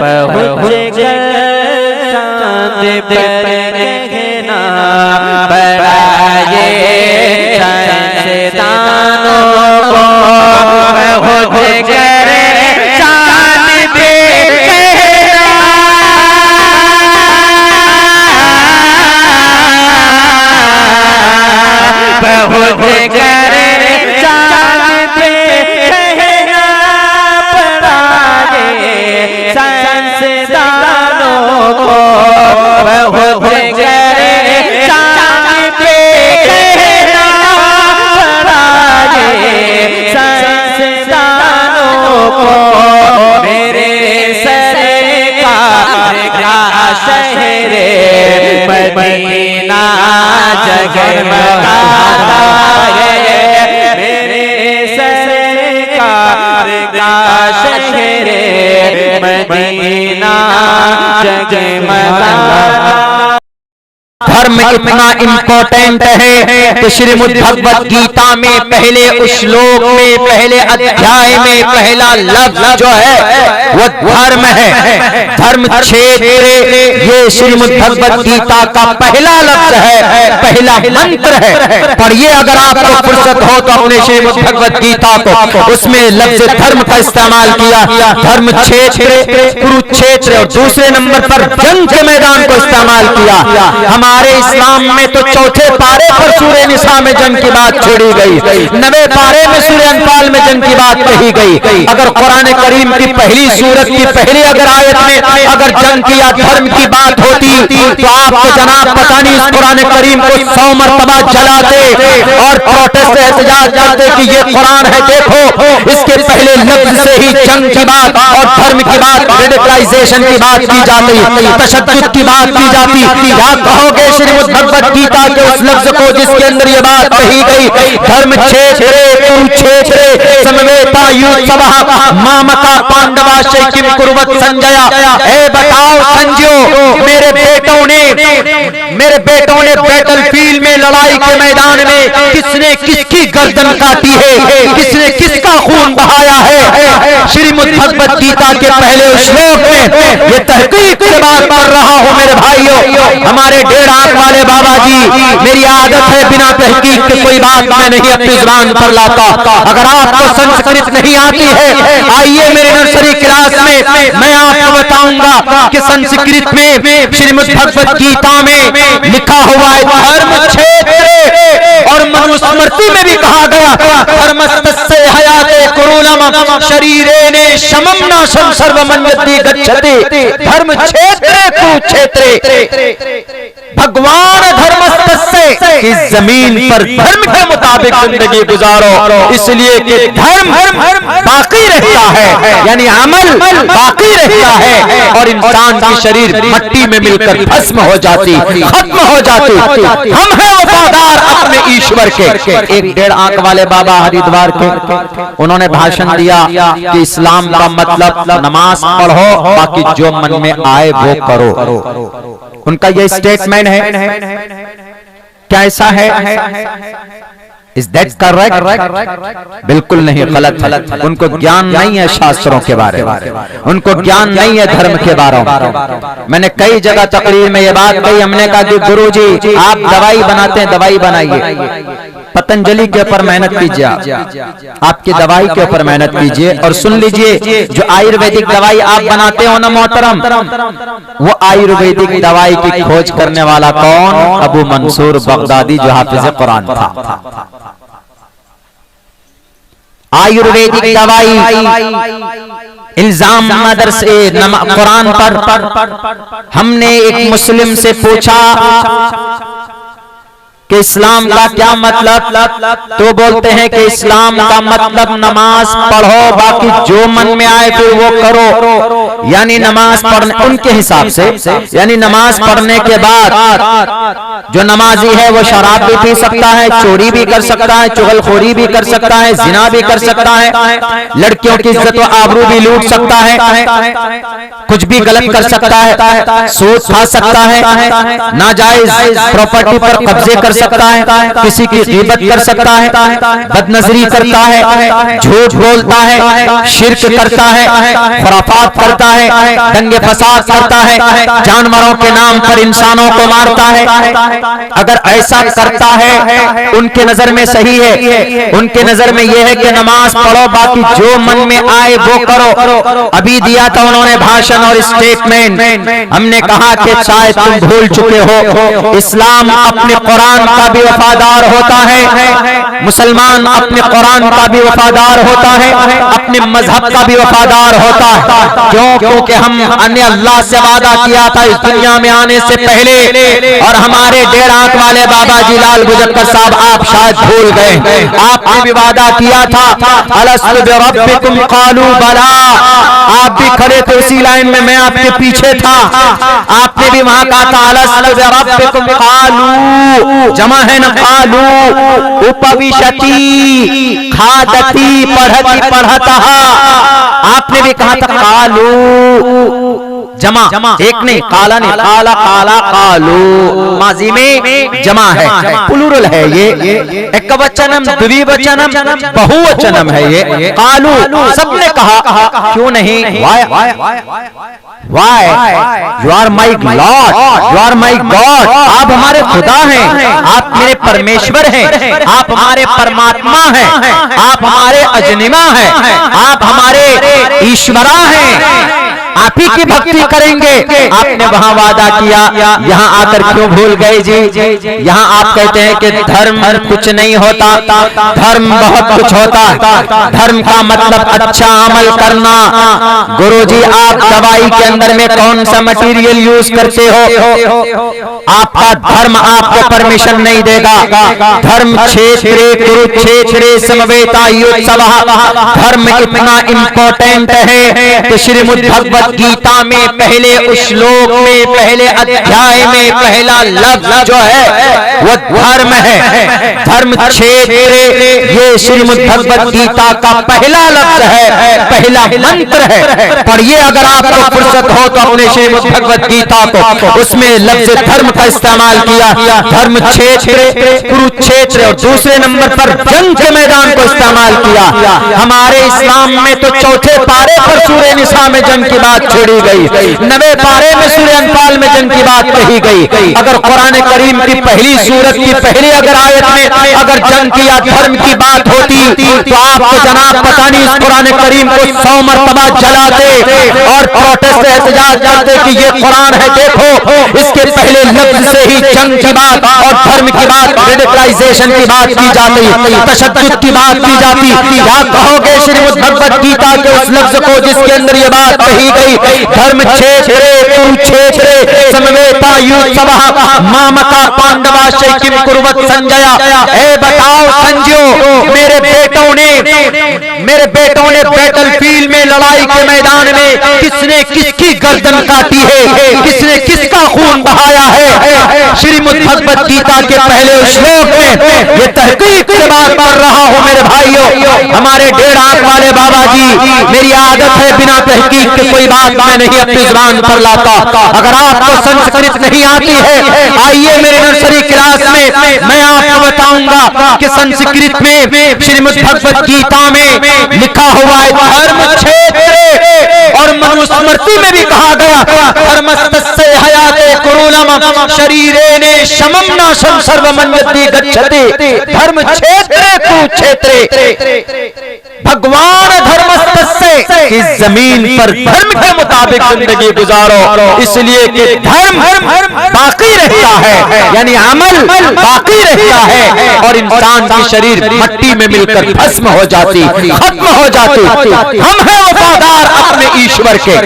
पहुँच चांद पर कहना बनाए साइंसदानों को, पहुँच चांद पे कहना पहुँच चांद पे कहना बनाए साइंसदानों को, पहुँच चांद पे कहना बनाए साइंसदानों को। मेरे सरकार का शहर मदीना जगमगाता है, मेरे सरकार का शहर मदीना जगमगाता। धर्म इतना इम्पोर्टेंट है कि श्रीमद् भगवत गीता में पहले श्लोक में पहले अध्याय में पहला लफ्ज जो है वो धर्म है। धर्म क्षेत्र ये श्रीमद् भगवत गीता का पहला लफ्ज है, पहला मंत्र है। पढ़िए अगर आपको फुर्सत हो तो अपने श्रीमद् भगवत गीता को, उसमें लफ्ज धर्म का इस्तेमाल किया। धर्म क्षेत्र कुरुक्षेत्र और दूसरे नंबर पर जंग के मैदान को इस्तेमाल किया। हमारे इस्लाम में तो चौथे पारे पर सूरह निसा में जंग की बात छोड़ी गई, 9वें पारे में सूरह अनफाल में जंग की बात कही गई। अगर कुरान करीम की पहली सूरत की पहली अगर आयत में अगर जंग की या धर्म की बात होती तो आपको जनाब पता नहीं इस कुरान करीम को 100 मरतबा जलाते और प्रोटेस्ट एहतजाज करते कि ये कुरान है, देखो इसके पहले लफ्ज से ही जंग की बात और धर्म की बात, रेडिकलाइजेशन की बात की जाती, तशद्दुद की बात की जाती। क्या कहोगे श्रीमद् भगवत गीता के उस लफ्ज को जिसके अंदर ये बात कही गई, धर्म क्षेत्र कुरुक्षेत्र समवेता युत्सवः मामका पांडवा शैकिम कुर्वत संजया। ए बताओ संजयो, मेरे बेटों ने बैटलफील्ड में लड़ाई के मैदान में किसने किसकी गर्दन काटी है, किसने किसका खून बहाया है। श्रीमद् भगवत गीता के पहले श्लोक में ये तहकीक से बात कर रहा हूं मेरे भाइयों। हमारे 1.5 आंख वाले बाबा जी, मेरी आदत है बिना तहकीक के कोई बात मैं नहीं अपनी जुबान पर लाता। अगर आपको संस्कृत नहीं आती है, आइए मेरे नर्सरी क्लास में मैं आपको बताऊंगा कि संस्कृत में श्रीमद् भगवत गीता में लिखा हुआ है धर्म क्षेत्र, और मनुस्मृति में भी कहा गया धर्मस्तस्य हयाते कुरूलम शरीरेण शमम नाशम सर्वमन्यति गच्छति। धर्म क्षेत्र कुरुक्षेत्र, भगवान धर्मस्तस्य इस जमीन पर धर्म के मुताबिक जिंदगी गुजारो, इसलिए कि धर्म बाकी रहता है, यानी अमल बाकी रहता है और इंसान की शरीर मट्टी में मिलकर भस्म हो जाती, खत्म हो जाती। हम हैं वफादार अपने ईश्वर के। एक 1.5 आंख वाले बाबा हरिद्वार के, उन्होंने भाषण दिया कि इस्लाम का मतलब नमाज पढ़ो, बाकी जो मन में आए वो करो। उनका ये स्टेटमेंट है, क्या ऐसा है? Is that correct? बिल्कुल नहीं, गलत। उनको ज्ञान नहीं है शास्त्रों के बारे में, उनको ज्ञान नहीं है धर्म के बारे में। मैंने कई जगह तकरीर में ये बात कही, हमने कहा कि गुरुजी आप दवाई बनाते हैं, दवाई बनाइए, पतंजलि के ऊपर मेहनत कीजिए, आपकी दवाई के ऊपर मेहनत कीजिए। और सुन लीजिए, जो आयुर्वेदिक दवाई आप बनाते हो ना मोहतरम, वो आयुर्वेदिक दवाई की खोज करने वाला कौन? अबू मंसूर बगदादी, जो हाफिज कुरान था। आयुर्वेदिक दवाई इल्जाम मदरसे कुरान पर। हमने एक मुस्लिम से पूछा कि इस्लाम का क्या मतलब, तो बोलते हैं कि इस्लाम का मतलब नमाज पढ़ो, बाकी जो मन में आए फिर वो करो। यानी नमाज पढ़ने, उनके हिसाब से यानी नमाज पढ़ने के बाद जो नमाजी है वो शराब भी पी सकता है, चोरी भी कर सकता है, चुगलखोरी भी कर सकता है, जिना भी कर सकता है, लड़कियों की इज्जत व आबरू भी लूट सकता है, कुछ भी गलत कर सकता है, सूद खा सकता है, नाजायज प्रॉपर्टी पर कब्जे कर सकता है, किसी की गीबत कर सकता है, बदनजरी करता है, झूठ बोलता है, शिर्क करता है, खुराफात करता है, दंगे फसाद करता है, जानवरों के नाम पर इंसानों को मारता है। अगर ऐसा करता है उनके नजर में सही है, उनके नजर में यह है कि नमाज पढ़ो, बाकी जो मन में आए वो करो। अभी दिया था उन्होंने भाषण और स्टेटमेंट, हमने कहा कि शायद तुम भूल चुके हो, इस्लाम अपने कुरान का भी वफादार होता है, मुसलमान अपने कुरान का भी वफादार होता है, अपने मजहब का भी वफादार होता है। क्यों? क्योंकि हमने अल्लाह से वादा किया था इस दुनिया में आने से पहले, और हमारे डेढ़ आंख वाले बाबा जी लाल गुजर साहब आप शायद भूल गए, आपने भी वादा किया था अलस्तु बिरब्बिकुम क़ालू बला, आप भी खड़े थे उसी लाइन में, मैं आपके पीछे था, आपने भी वहां कहा था अलस्तु बिरब्बिकुम क़ालू, जमा है ना क़ालू, उपविशति खादती पढ़ती पढ़ता, आपने भी कहा था क़ालू, जमा एक नहीं, काला नहीं, काला काला कालू, माजी में जमा है, प्लूरल है ये, एकवचनम द्विवचनम बहुवचनम है ये, कालू सबने कहा, क्यों नहीं? Why you are my lord, you are my god, आप हमारे खुदा हैं, आप मेरे परमेश्वर हैं, आप हमारे परमात्मा हैं, आप हमारे अजनिमा हैं, आप हमारे ईश्वरा हैं, आप ही की भक्ति करेंगे। आपने वहां वादा किया, यहाँ आकर क्यों भूल गए जी? यहाँ आप कहते हैं कि धर्म कुछ नहीं होता, धर्म बहुत कुछ होता है, धर्म का मतलब अच्छा अमल करना। गुरुजी आप दवाई के अंदर में कौन सा मटेरियल यूज करते हो? आपका धर्म आपको परमिशन नहीं देगा। धर्म क्षेत्रे कुरुक्षेत्रे समवेतायुत्सवः, धर्म इतना इम्पोर्टेंट है कि श्रीमद् भगवत गीता में पहले उस श्लोक में पहले अध्याय में पहला लफ्ज जो है वो धर्म है। धर्म क्षेत्रे ये श्रीमद् भगवत गीता का पहला लफ्ज है, पहला मंत्र है। पढ़िए अगर आपको फुर्सत हो तो अपने श्रीमद् भगवत गीता को, उसमें लफ्ज धर्म का इस्तेमाल किया, धर्म क्षेत्र कुरुक्षेत्र, और दूसरे नंबर पर जंग के मैदान को इस्तेमाल किया। हमारे इस्लाम में तो चौथे पारे पर सूरह निसा में जंग की बात छोड़ी गई, 9वें पारे में सूरह अनफाल में जंग की बात कही गई। अगर कुरान करीम की पहली सूरत की पहली अगर आयत में अगर जंग की या धर्म की बात होती तो आपको जनाब पता नहीं इस कुरान करीम को 100 मरतबा जलाते और प्रोटेस्ट एहतजाज करते कि ये कुरान है, देखो इसके पहले लफ्ज से ही जंग की बात और धर्म की बात, रेडिकलाइजेशन की बात की जाती, तशद्दुद की बात की जाती। क्या कहोगे श्रीमद् भगवत गीता के उस लफ्ज को जिसके अंदर ये बात कही गई, धर्म क्षेत्रे कुरुक्षेत्रे समवेतायुत्सवः मामका पांडवाश्चै किम कुर्वत संजय। ए बताओ संजयो, मेरे बेटों ने बैटलफील्ड में लड़ाई के मैदान में किसने किसकी गर्दन काटी है, किसने किसका खून बहाया है? श्रीमद् भगवत गीता के पहले श्लोक में ये तहकीक से बात कर रहा हूं मेरे भाइयों। हमारे डेढ़ आंख वाले बाबा जी, मेरी आदत है बिना तहकीक के कोई बात मैं नहीं अपनी जुबान पर लाता। अगर आपको संस्कृत नहीं आती है, आइए मेरे नर्सरी क्लास में मैं आपको बताऊंगा कि संस्कृत में श्रीमद् भगवत गीता में लिखा हुआ है धर्म क्षेत्र, और मनुस्मृति में भी कहा गया धर्मस्तस्य हयाते कुरूलम शरीरेण शमं नाशं सर्वमन्यति गच्छति। धर्म क्षेत्र कुरुक्षेत्रे, भगवान धर्मस्तस्य की जमीन पर धर्म के मुताबिक जिंदगी गुजारो, इसलिए कि धर्म बाकी रहता है, यानी अमल बाकी रहता है, और इंसान की शरीर मट्टी में मिलकर भस्म हो जाती, खत्म हो जाती। हम हैं वफादार अपने ईश्वर के।